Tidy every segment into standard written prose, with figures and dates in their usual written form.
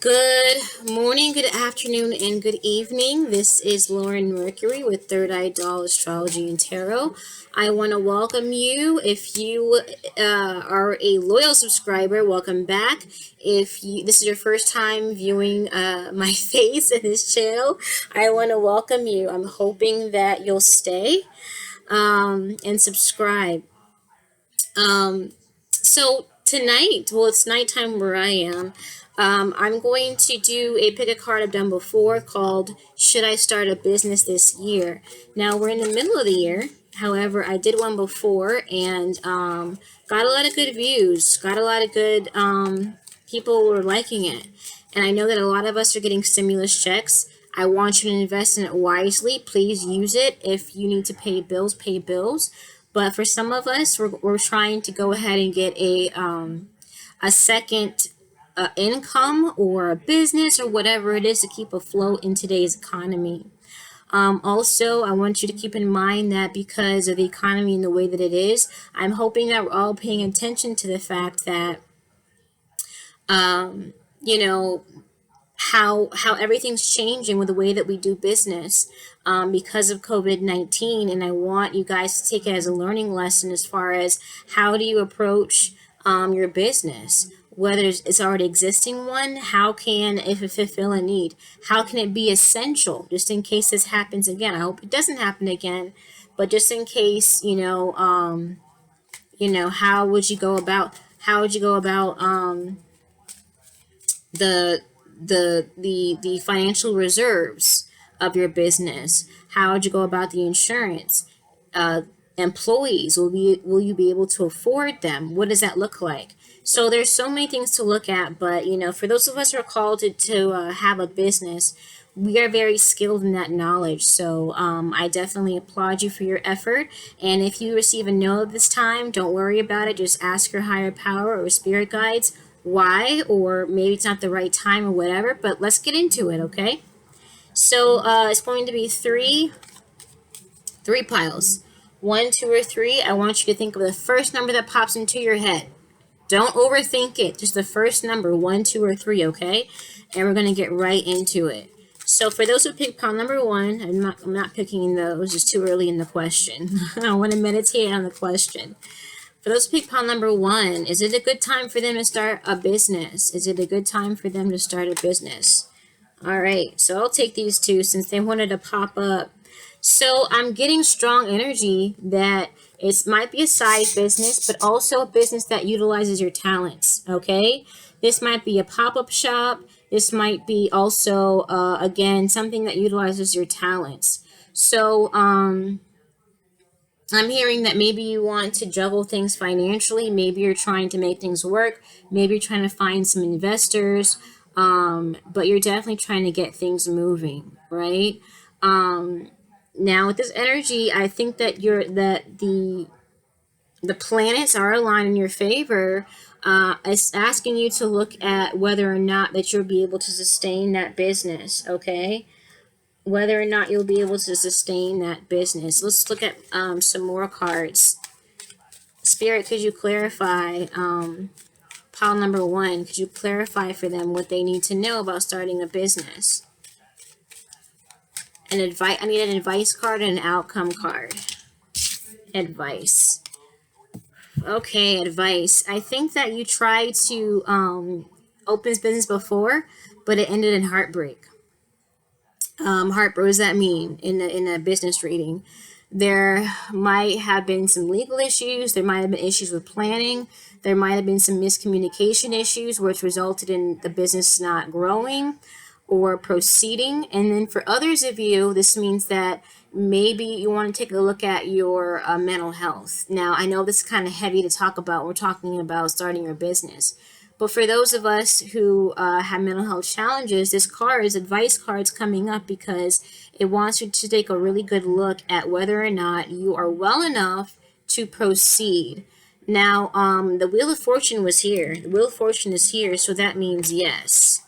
Good morning, good afternoon, and good evening. This is Lauren Mercury with ThirdEyeDoll Astrology and Tarot. I want to welcome you. If you are a loyal subscriber, welcome back. If this is your first time viewing my face in this channel, I want to welcome you. I'm hoping that you'll stay and subscribe. So tonight, well, it's nighttime where I am. I'm going to do a pick a card I've done before called Should I Start a Business This Year? Now, we're in the middle of the year. However, I did one before and got a lot of good views, got a lot of good people were liking it. And I know that a lot of us are getting stimulus checks. I want you to invest in it wisely. Please use it. If you need to pay bills, pay bills. But for some of us, we're trying to go ahead and get a second income or a business or whatever it is to keep afloat in today's economy. Also, I want you to keep in mind that because of the economy and the way that it is, I'm hoping that we're all paying attention to the fact that, you know, how everything's changing with the way that we do business because of COVID-19, and I want you guys to take it as a learning lesson as far as how do you approach your business, whether it's already existing one, how can, if it fulfill a need, how can it be essential just in case this happens again. I hope it doesn't happen again, but just in case, how would you go about the the financial reserves of your business? How would you go about the insurance? Employees, will you be able to afford them? What does that look like? So there's so many things to look at, but for those of us who are called to have a business, we are very skilled in that knowledge. So I definitely applaud you for your effort. And if you receive a no this time, don't worry about it. Just ask your higher power or spirit guides why, or maybe it's not the right time or whatever, but let's get into it, okay? So it's going to be three piles. 1, 2, or 3. I want you to think of the first number that pops into your head. Don't overthink it. Just the first number, 1, 2, or 3, okay? And we're going to get right into it. So for those who pick pile number 1, I'm not picking those. It's too early in the question. I want to meditate on the question. For those who pick pile number 1, is it a good time for them to start a business? Is it a good time for them to start a business? All right, so I'll take these two since they wanted to pop up. So I'm getting strong energy that it might be a side business, but also a business that utilizes your talents, okay? This might be a pop-up shop. This might be also, again, something that utilizes your talents. So I'm hearing that maybe you want to juggle things financially. Maybe you're trying to make things work. Maybe you're trying to find some investors, but you're definitely trying to get things moving, right? Now with this energy, I think that the planets are aligned in your favor. It's asking you to look at whether or not that you'll be able to sustain that business, okay? Whether or not you'll be able to sustain that business. Let's look at some more cards. Spirit, could you clarify pile number 1? Could you clarify for them what they need to know about starting a business? I need an advice card and an outcome card. Advice. Okay, advice. I think that you tried to open this business before, but it ended in heartbreak. What does that mean in a business reading? There might have been some legal issues. There might have been issues with planning. There might have been some miscommunication issues, which resulted in the business not growing or proceeding. And then for others of you, this means that maybe you want to take a look at your mental health. Now, I know this is kind of heavy to talk about. We're talking about starting your business. But for those of us who have mental health challenges, this advice card's coming up because it wants you to take a really good look at whether or not you are well enough to proceed. Now, the Wheel of Fortune was here. The Wheel of Fortune is here, so that means yes.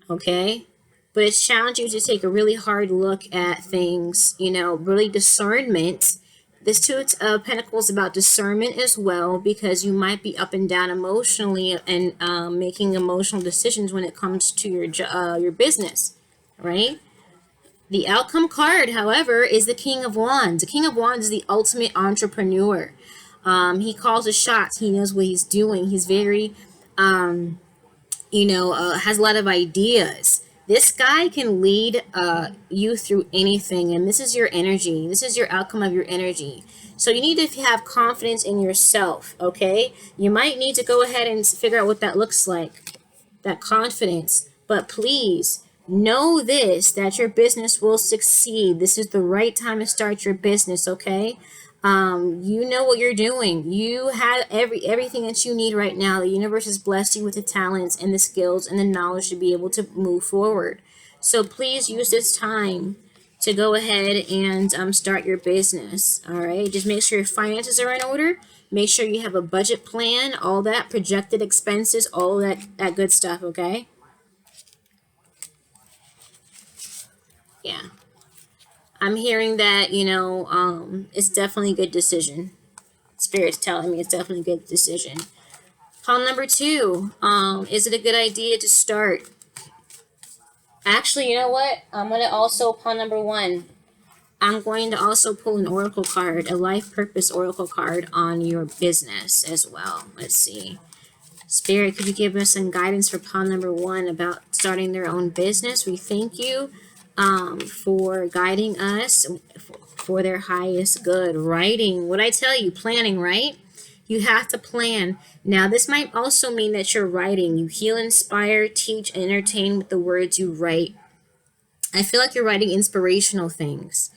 Okay? But it's challenging you to take a really hard look at things, really discernment This Two of Pentacles about discernment as well, because you might be up and down emotionally and making emotional decisions when it comes to your business, right? The outcome card, however, is the King of Wands. The King of Wands is the ultimate entrepreneur. He calls the shots. He knows what he's doing. He's very, has a lot of ideas. This guy can lead you through anything, and this is your energy. This is your outcome of your energy. So you need to have confidence in yourself, okay? You might need to go ahead and figure out what that looks like, that confidence. But please know this, that your business will succeed. This is the right time to start your business, okay? You know what you're doing. You have everything that you need right now. The universe has blessed you with the talents and the skills and the knowledge to be able to move forward. So please use this time to go ahead and start your business. All right. Just make sure your finances are in order. Make sure you have a budget plan, all that, projected expenses, all that good stuff. Okay. Yeah. I'm hearing that, it's definitely a good decision. Spirit's telling me it's definitely a good decision. Call number 2. Is it a good idea to start? Actually, you know what? I'm going to also, call number 1, I'm going to also pull an oracle card, a life purpose oracle card on your business as well. Let's see. Spirit, could you give us some guidance for pile number 1 about starting their own business? We thank you for guiding us for their highest good. Writing, what I tell you, planning, right? You have to plan. Now, this might also mean that you're writing. You heal, inspire, teach, entertain with the words you write. I feel like you're writing inspirational things.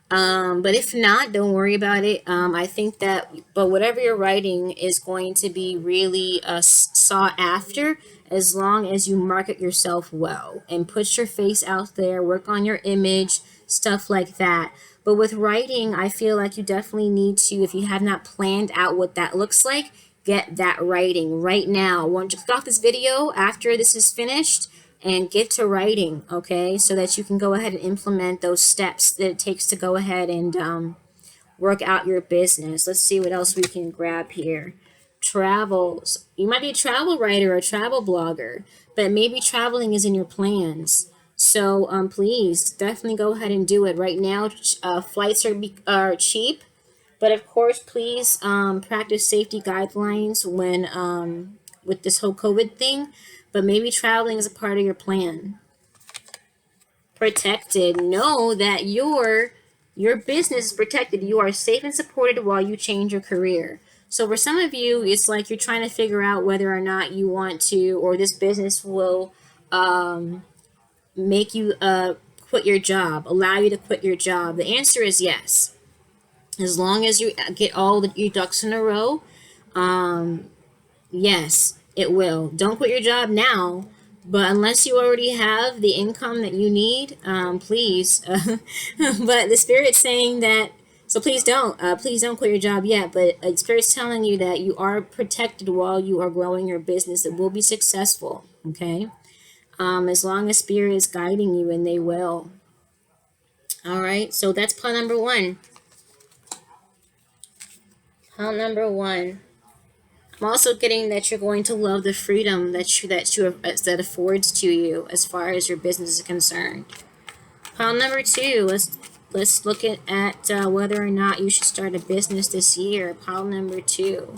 But if not, don't worry about it. I think that, but whatever you're writing is going to be really sought after, as long as you market yourself well and put your face out there, work on your image, stuff like that. But with writing, I feel like you definitely need to, if you have not planned out what that looks like, get that writing right now. Why don't you click off this video after this is finished and get to writing, okay? So that you can go ahead and implement those steps that it takes to go ahead and work out your business. Let's see what else we can grab here. Travels. You might be a travel writer or a travel blogger, but maybe traveling is in your plans. So please definitely go ahead and do it right now. Flights are cheap, but of course, please practice safety guidelines when with this whole COVID thing. But maybe traveling is a part of your plan. Protected. Know that your business is protected. You are safe and supported while you change your career. So for some of you, it's like you're trying to figure out whether or not you want to, or this business will make you quit your job, allow you to quit your job. The answer is yes. As long as you get all your ducks in a row, yes, it will. Don't quit your job now, but unless you already have the income that you need, please. But the Spirit's saying that, so please don't quit your job yet. But Spirit's telling you that you are protected while you are growing your business. It will be successful, okay? As long as Spirit is guiding you, and they will. All right, so that's pile number 1. Pile number 1. I'm also getting that you're going to love the freedom that affords to you as far as your business is concerned. Pile number 2. Let's look at whether or not you should start a business this year. Pile number 2.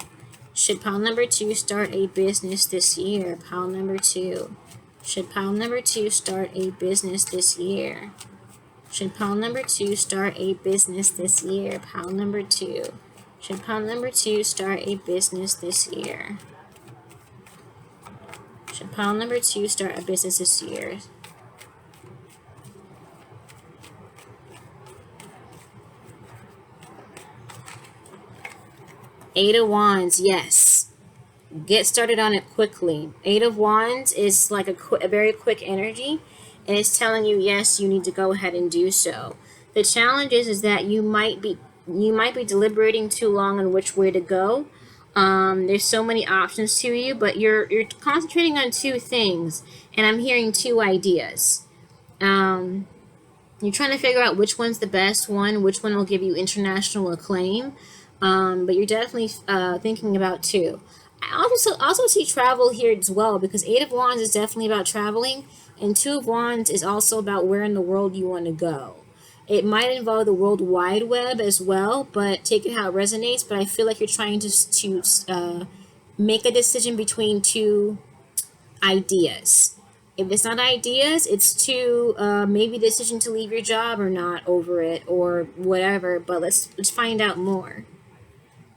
Should pile number 2 start a business this year? Pile number 2. Should pile number 2 start a business this year? Should pile number 2 start a business this year? Pile number 2. Should pile number 2 start a business this year? Should pile number 2 start a business this year? Eight of Wands, yes. Get started on it quickly. Eight of Wands is like a very quick energy, and it's telling you, yes, you need to go ahead and do so. The challenge is that you might be deliberating too long on which way to go. There's so many options to you, but you're concentrating on 2 things, and I'm hearing 2 ideas. You're trying to figure out which one's the best one, which one will give you international acclaim. But you're definitely thinking about two. I also see travel here as well, because Eight of Wands is definitely about traveling, and Two of Wands is also about where in the world you want to go. It might involve the World Wide Web as well, but take it how it resonates. But I feel like you're trying to make a decision between two ideas. If it's not ideas, it's to maybe decision to leave your job or not over it or whatever. But let's find out more.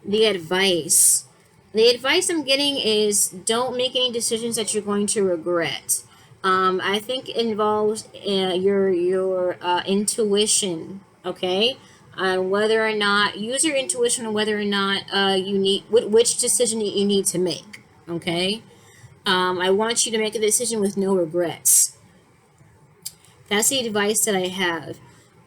The advice. The advice I'm getting is don't make any decisions that you're going to regret. I think it involves your intuition. Okay, whether or not use your intuition on whether or not you need which decision you need to make. Okay. I want you to make a decision with no regrets. That's the advice that I have.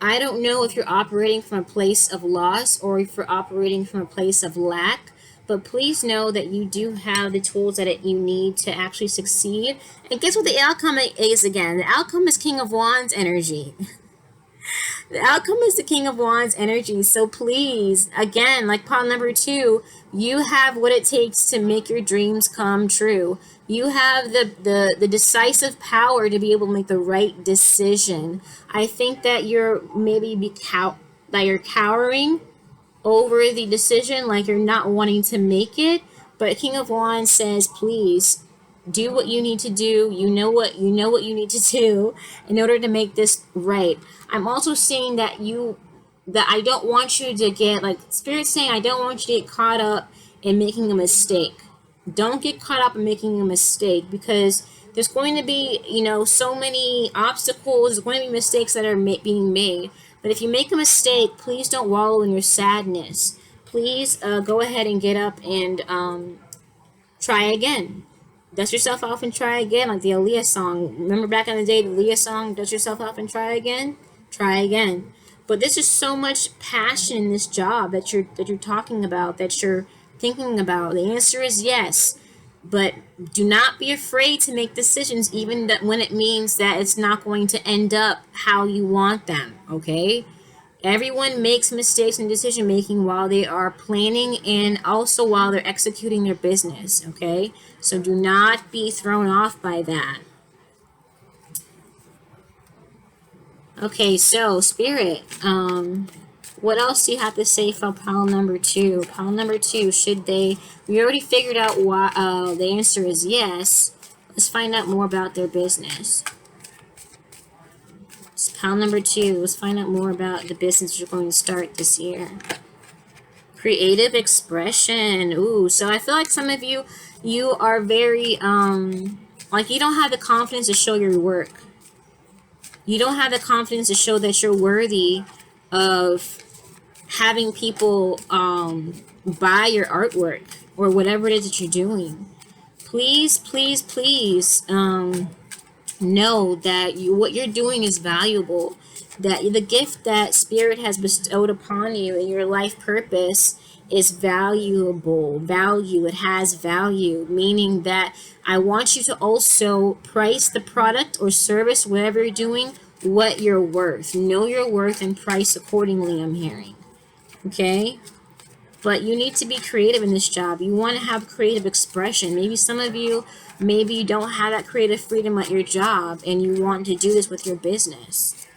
I don't know if you're operating from a place of loss or if you're operating from a place of lack, but please know that you do have the tools that you need to actually succeed. And guess what the outcome is again? The outcome is King of Wands energy. The outcome is the King of Wands energy. So please, again, like pile number 2, you have what it takes to make your dreams come true. You have the decisive power to be able to make the right decision. I think that you're that you're cowering over the decision, like you're not wanting to make it. But King of Wands says, please do what you need to do. You know what you need to do in order to make this right. I'm also seeing that I don't want you to get, like, Spirit's saying, I don't want you to get caught up in making a mistake. Don't get caught up in making a mistake, because there's going to be, so many obstacles. There's going to be mistakes that are being made. But if you make a mistake, please don't wallow in your sadness. Please go ahead and get up and try again. Dust yourself off and try again, like the Aaliyah song. Remember back in the day, the Aaliyah song, dust yourself off and try again? Try again. But there's just so much passion in this job that you're talking about, that you're thinking about. The answer is yes. But do not be afraid to make decisions, even when it means that it's not going to end up how you want them, okay? Everyone makes mistakes in decision making while they are planning and also while they're executing their business, okay? So do not be thrown off by that. Okay, so Spirit, what else do you have to say for pile number 2? Pile number 2, we already figured out why the answer is yes. Let's find out more about their business. It's pile number 2. Let's find out more about the business you're going to start this year. Creative expression. Ooh, so I feel like some of you are very, like you don't have the confidence to show your work. You don't have the confidence to show that you're worthy of having people buy your artwork or whatever it is that you're doing. Please, please, please, know that what you're doing is valuable, that the gift that Spirit has bestowed upon you and your life purpose is valuable. It has value, meaning that I want you to also price the product or service, whatever you're doing, what you're worth. Know your worth and price accordingly, I'm hearing. Okay? But you need to be creative in this job. You want to have creative expression. Maybe some of you, maybe you don't have that creative freedom at your job and you want to do this with your business.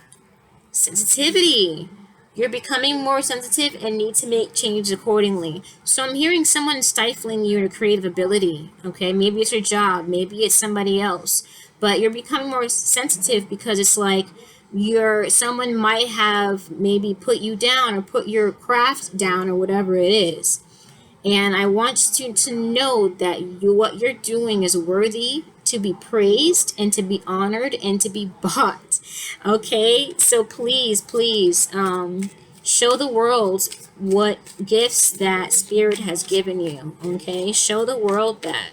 Sensitivity. You're becoming more sensitive and need to make changes accordingly. So I'm hearing someone stifling your creative ability. Okay, maybe it's your job, maybe it's somebody else. But you're becoming more sensitive because it's like someone might have maybe put you down or put your craft down or whatever it is. And I want you to know that what you're doing is worthy to be praised and to be honored and to be bought. Okay, so please, please, show the world what gifts that Spirit has given you. Okay, show the world that.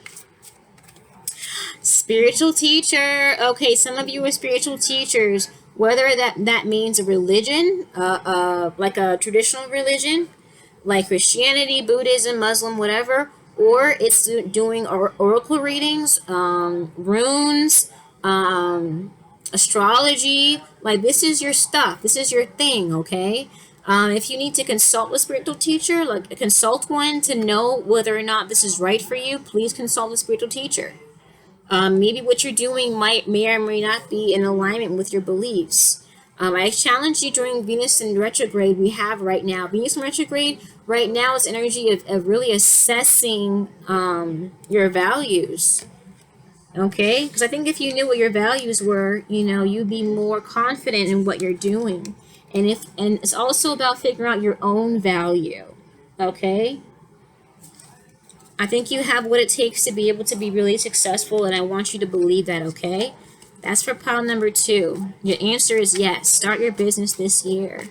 Spiritual teacher. Okay, some of you are spiritual teachers, whether that means a religion, like a traditional religion, like Christianity, Buddhism, Muslim, whatever, or it's doing oracle readings, runes, astrology, like this is your stuff. This is your thing, okay? If you need to consult a spiritual teacher, like consult one to know whether or not this is right for you, please consult a spiritual teacher. Maybe what you're doing may or may not be in alignment with your beliefs. I challenge you during Venus in retrograde we have right now. Venus in retrograde right now is energy of really assessing your values. Okay? Because I think if you knew what your values were, you'd be more confident in what you're doing. And it's also about figuring out your own value. Okay? I think you have what it takes to be able to be really successful, and I want you to believe that, okay? That's for pile number 2. Your answer is yes. Start your business this year.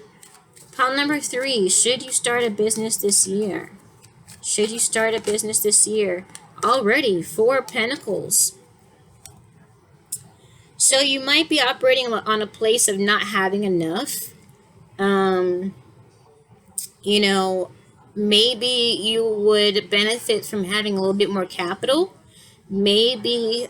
Pile number 3. Should you start a business this year? Should you start a business this year? Already, 4 Pentacles. So you might be operating on a place of not having enough. Maybe you would benefit from having a little bit more capital. Maybe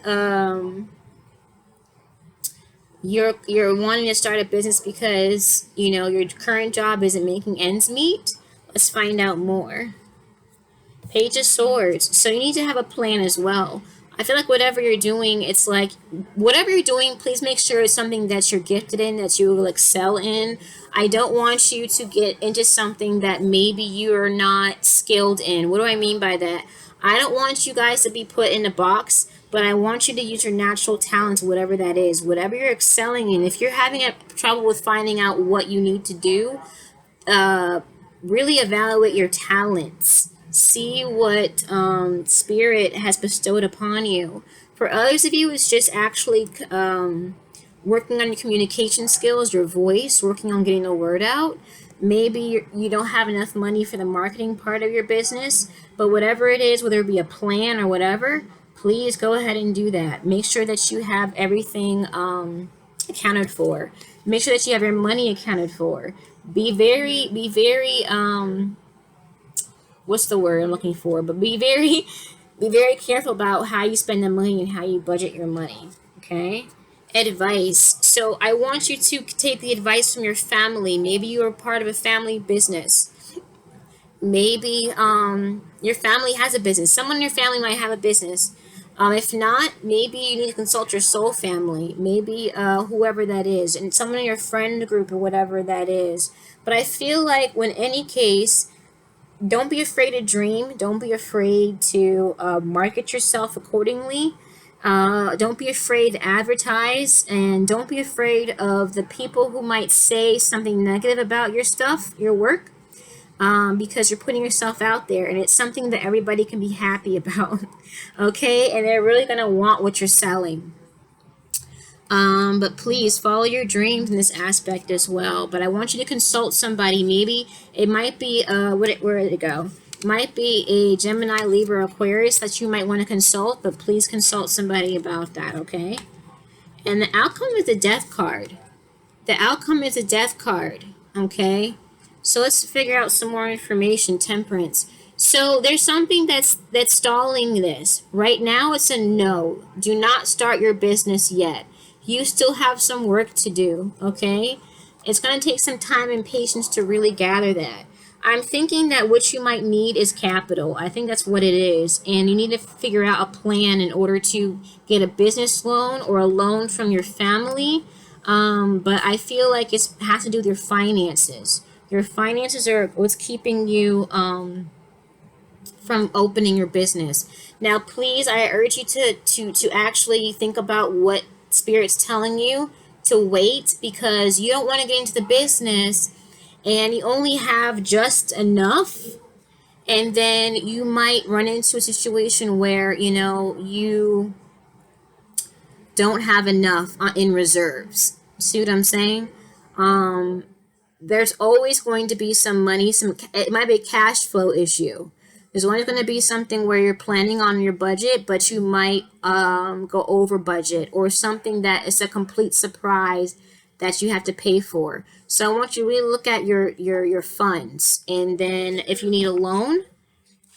you're wanting to start a business because your current job isn't making ends meet. Let's find out more. Page of Swords. So you need to have a plan as well. I feel like whatever you're doing, it's like, whatever you're doing, please make sure it's something that you're gifted in, that you will excel in. I don't want you to get into something that maybe you're not skilled in. What do I mean by that? I don't want you guys to be put in a box, but I want you to use your natural talents, whatever that is, whatever you're excelling in. If you're having trouble with finding out what you need to do, really evaluate your talents. See what Spirit has bestowed upon you. For others of you, it's just actually working on your communication skills, your voice, working on getting the word out. Maybe you don't have enough money for the marketing part of your business, but whatever it is, whether it be a plan or whatever, please go ahead and do that. Make sure that you have everything accounted for. Make sure that you have your money accounted for. Be very what's the word I'm looking for? But be very careful about how you spend the money and how you budget your money. Okay? Advice. So I want you to take the advice from your family. Maybe you are part of a family business. Maybe your family has a business. Someone in your family might have a business. If not, maybe you need to consult your soul family. Maybe whoever that is, and someone in your friend group or whatever that is. But I feel like when any case, don't be afraid to dream. Don't be afraid to market yourself accordingly. Don't be afraid to advertise, and don't be afraid of the people who might say something negative about your stuff, your work, because you're putting yourself out there, and it's something that everybody can be happy about. Okay, and they're really gonna want what you're selling. But please follow your dreams in this aspect as well. But I want you to consult somebody. Maybe it might be where did it go? Might be a Gemini, Libra, Aquarius that you might want to consult, but please consult somebody about that, okay? And the outcome is a Death card. The outcome is a Death card, okay? So let's figure out some more information. Temperance. So there's something that's stalling this. Right now it's a no. Do not start your business yet. You still have some work to do, okay? It's going to take some time and patience to really gather that. I'm thinking that what you might need is capital. I think that's what it is. And you need to figure out a plan in order to get a business loan or a loan from your family. But I feel like it has to do with your finances. Your finances are what's keeping you from opening your business. Now, please, I urge you to actually think about what Spirit's telling you to wait, because you don't want to get into the business and you only have just enough, and then you might run into a situation where you don't have enough in reserves. See what I'm saying? There's always going to be some money, it might be a cash flow issue. There's always going to be something where you're planning on your budget, but you might go over budget, or something that is a complete surprise that you have to pay for. So I want you to really look at your funds, and then if you need a loan,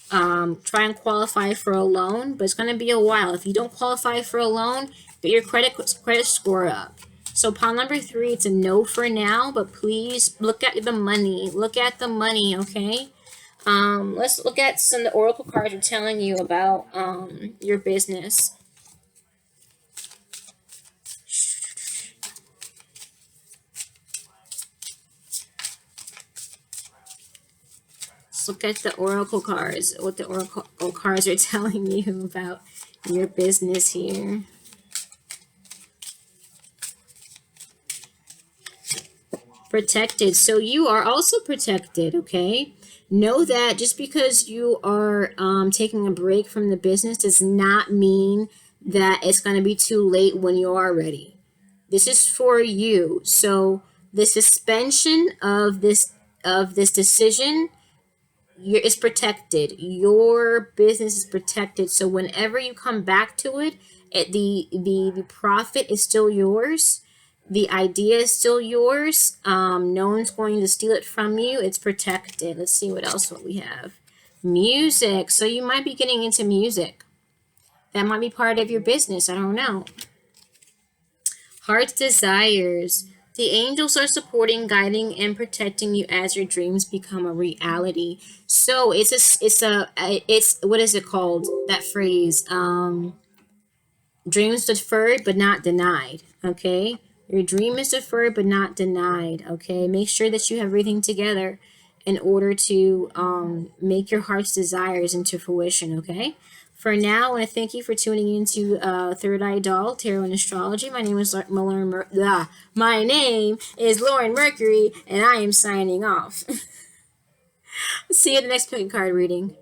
try and qualify for a loan. But it's going to be a while. If you don't qualify for a loan, get your credit score up. So pile number 3, it's a no for now, but please look at the money. Look at the money, okay? Let's look at some of the oracle cards are telling you about your business. Let's look at the oracle cards. What the oracle cards are telling you about your business here. Protected. So you are also protected, okay? Know that just because you are taking a break from the business does not mean that it's going to be too late when you are ready. This is for you. So the suspension of this decision is protected. Your business is protected. So whenever you come back to it, the profit is still yours. The idea is still yours. No one's going to steal it from you. It's protected. Let's see what we have. Music. So you might be getting into music. That might be part of your business. I don't know. Heart's desires. The angels are supporting, guiding, and protecting you as your dreams become a reality. So it's what is it called? That phrase. Dreams deferred but not denied. Okay. Your dream is deferred but not denied. Okay. Make sure that you have everything together in order to make your heart's desires into fruition. Okay. For now, I want to thank you for tuning into Third Eye Doll Tarot and Astrology. My name is Lauren Mercury, and I am signing off. See you at the next pick card reading.